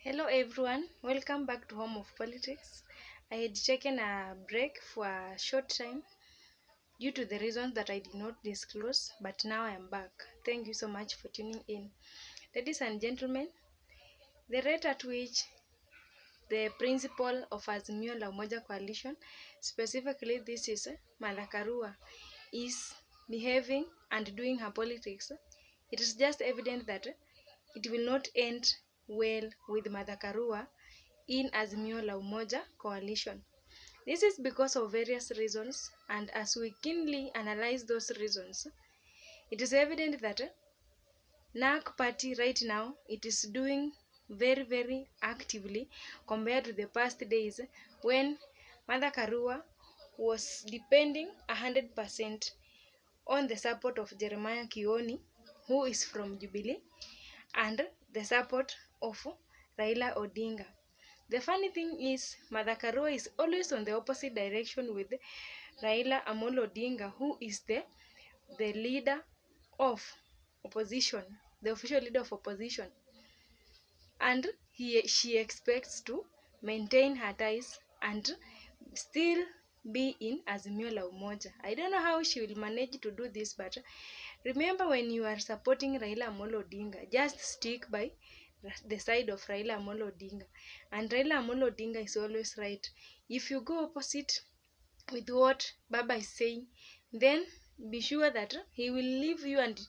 Hello everyone, welcome back to Home of Politics. I had taken a break for a short time due to the reasons that I did not disclose, but now I am back. Thank you so much for tuning in. Ladies and gentlemen, the rate at which the principal of AZIMIO La Umoja Coalition, specifically this is Karua, is behaving and doing her politics, it is just evident that it will not end well with Karua in AZIMIO La Umoja Coalition. This is because of various reasons, and as we keenly analyze those reasons, it is evident that NAC party right now, it is doing very actively compared to the past days when Karua was depending 100% on the support of Jeremiah Kioni, who is from Jubilee, and the support of Raila Odinga. The funny thing is, Karua is always on the opposite direction with Raila Amolo Odinga, who is the leader of opposition, the official leader of opposition. And she expects to maintain her ties and still be in AZIMIO La Umoja. I don't know how she will manage to do this, but remember, when you are supporting Raila Amolo Odinga, just stick by the side of Raila Amolo Odinga. And Raila Amolo Odinga is always right. If you go opposite with what Baba is saying, then be sure that he will leave you and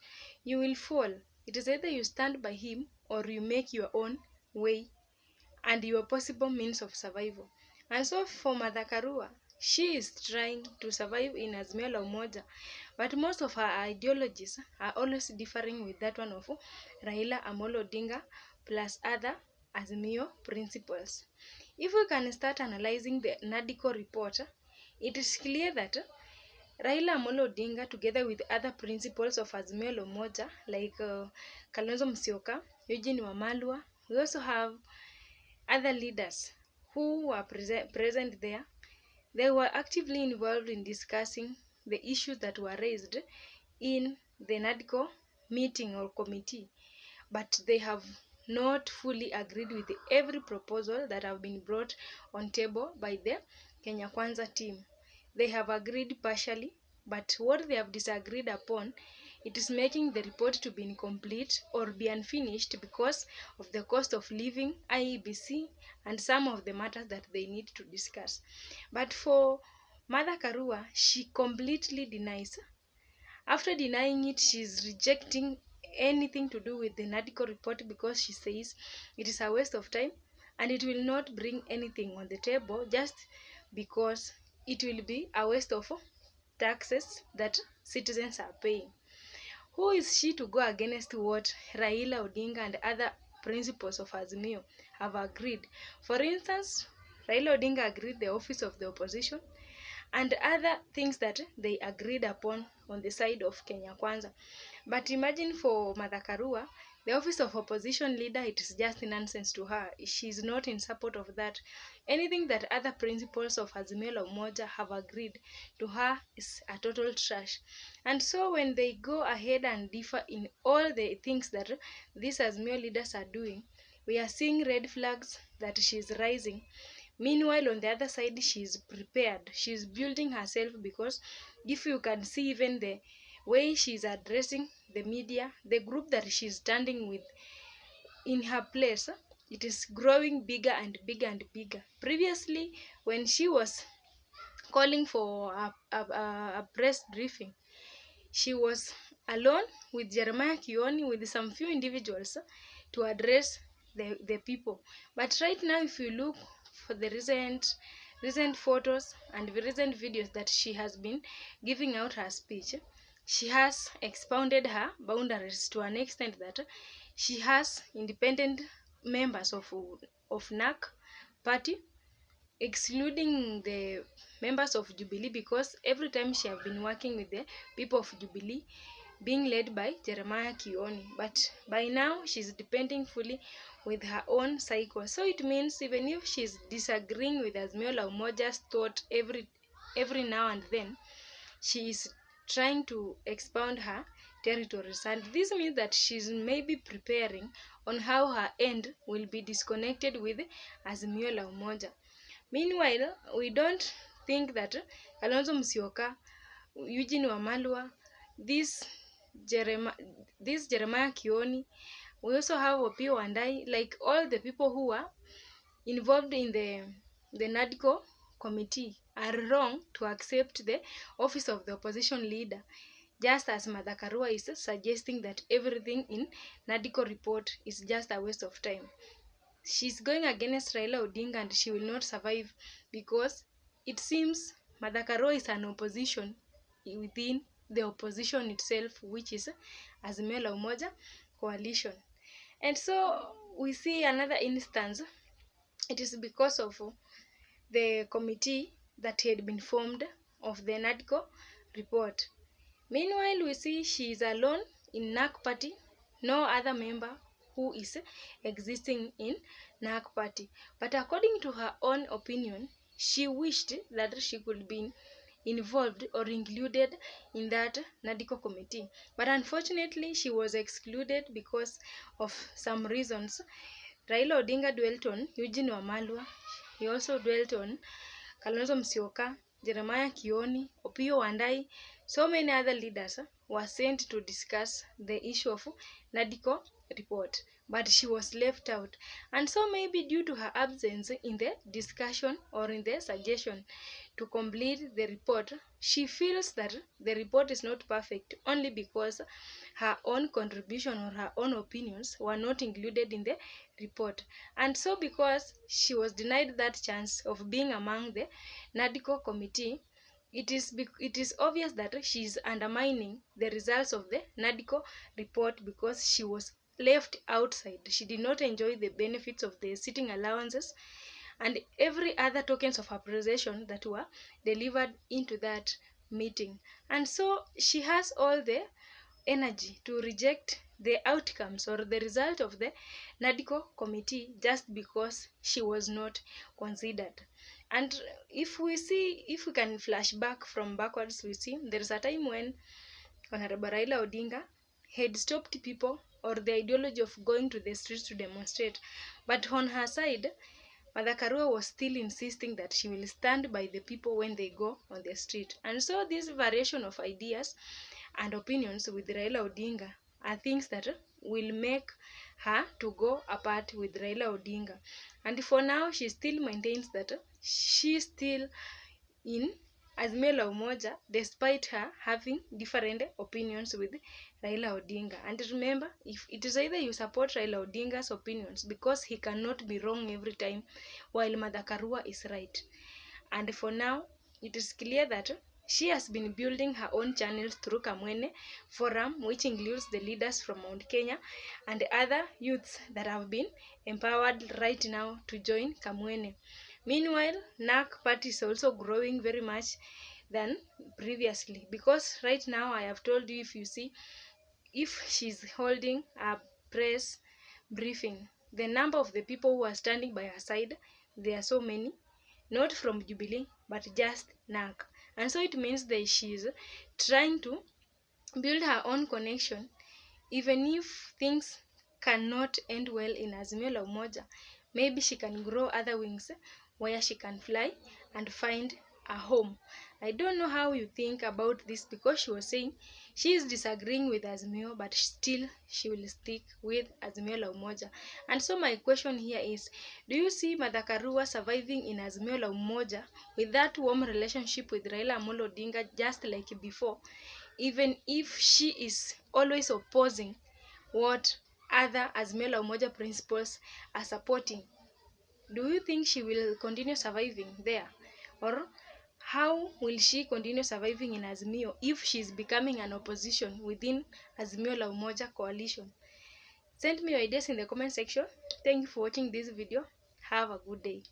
you will fall. It is either you stand by him or you make your own way and your possible means of survival. And so for Karua, she is trying to survive in AZIMIO La Umoja, but most of her ideologies are always differing with that one of Raila Amolo Odinga plus other AZIMIO principles. If we can start analyzing the Nadco report, it is clear that Raila Amolo Odinga, together with other principles of AZIMIO La Umoja, like Kalonzo Musyoka, Eugene Wamalwa, we also have other leaders who were present there. They were actively involved in discussing the issues that were raised in the Nadco meeting or committee, but they have not fully agreed with every proposal that have been brought on table by the Kenya Kwanza team. They have agreed partially, but what they have disagreed upon, it is making the report to be incomplete or be unfinished because of the cost of living, IEBC, and some of the matters that they need to discuss. But for Karua, she completely denies. After denying it, she's rejecting anything to do with the Nadco report because she says it is a waste of time and it will not bring anything on the table, just because it will be a waste of taxes that citizens are paying. Who is she to go against what Raila Odinga and other principles of AZIMIO have agreed? For instance, Raila Odinga agreed the office of the opposition and other things that they agreed upon on the side of Kenya Kwanza. But imagine for Karua, the office of opposition leader, it is just nonsense to her. She is not in support of that. Anything that other principles of AZIMIO La Umoja have agreed to her is a total trash. And so when they go ahead and differ in all the things that these AZIMIO leaders are doing, we are seeing red flags that she is rising. Meanwhile, on the other side, she is prepared. She is building herself, because if you can see even the way she is addressing the media, the group that she is standing with in her place, it is growing bigger and bigger and bigger. Previously, when she was calling for a press briefing, she was alone with Jeremiah Kioni, with some few individuals to address the people. But right now, if you look for the recent photos and the recent videos that she has been giving out her speech, she has expounded her boundaries to an extent that she has independent members of NAC party, excluding the members of Jubilee, because every time she have been working with the people of Jubilee, being led by Jeremiah Kioni. But by now, she's depending fully with her own cycle. So it means even if she's disagreeing with AZIMIO La Umoja's thought every now and then, she is trying to expound her territories. And this means that she's maybe preparing on how her end will be disconnected with Azimio la Umoja. Meanwhile, we don't think that Kalonzo Musyoka, Eugene Wamalwa, this Jeremiah Kioni, we also have Opiyo Wandayi, like all the people who are involved in the Nadco committee are wrong to accept the office of the opposition leader, just as Karua is suggesting that everything in Nadco report is just a waste of time. She's going against Raila Odinga and she will not survive because it seems Karua is an opposition within the opposition itself, which is Azimio la Umoja coalition. And so we see another instance. It is because of the committee that had been formed of the Nadco report. Meanwhile, we see she is alone in NAC party, no other member who is existing in NAC party. But according to her own opinion, she wished that she could be involved or included in that Nadco committee. But unfortunately, she was excluded because of some reasons. Raila Odinga dwelt on Eugene Wamalwa. He also dwelt on Kalonzo Musyoka, Jeremiah Kioni, Opiyo Wandayi. So many other leaders were sent to discuss the issue of Nadco report, but she was left out. And so maybe due to her absence in the discussion or in the suggestion to complete the report, she feels that the report is not perfect only because her own contribution or her own opinions were not included in the report. And so because she was denied that chance of being among the Nadco committee, it is obvious that she is undermining the results of the Nadco report because she was left outside. She did not enjoy the benefits of the sitting allowances and every other tokens of appreciation that were delivered into that meeting. And so she has all the energy to reject the outcomes or the result of the Nadco committee just because she was not considered. And if we can flash back from backwards, we see there is a time when Honorable Raila Odinga had stopped people or the ideology of going to the streets to demonstrate. But on her side, Karua was still insisting that she will stand by the people when they go on the street. And so this variation of ideas and opinions with Raila Odinga are things that will make her to go apart with Raila Odinga. And for now, she still maintains that she's still in Azimio la Umoja despite her having different opinions with Raila Odinga. And remember, if it is either you support Raila Odinga's opinions because he cannot be wrong every time while Karua is right. And for now, it is clear that she has been building her own channels through Kamwene Forum, which includes the leaders from Mount Kenya and other youths that have been empowered right now to join Kamwene. Meanwhile, NAC party is also growing very much than previously because right now I have told you, if she's holding a press briefing, the number of the people who are standing by her side, there are so many, not from Jubilee, but just NAC. And so it means that she's trying to build her own connection, even if things cannot end well in Azimio la Umoja. Maybe she can grow other wings where she can fly and find a home. I don't know how you think about this because she was saying she is disagreeing with Azimio, but still she will stick with Azimio la Umoja. And so my question here is, do you see Karua surviving in Azimio la Umoja with that warm relationship with Raila Amolo Odinga just like before, even if she is always opposing what other Azimio la Umoja principles are supporting? Do you think she will continue surviving there? Or how will she continue surviving in Azimio if she is becoming an opposition within Azimio la Umoja coalition? Send me your ideas in the comment section. Thank you for watching this video. Have a good day.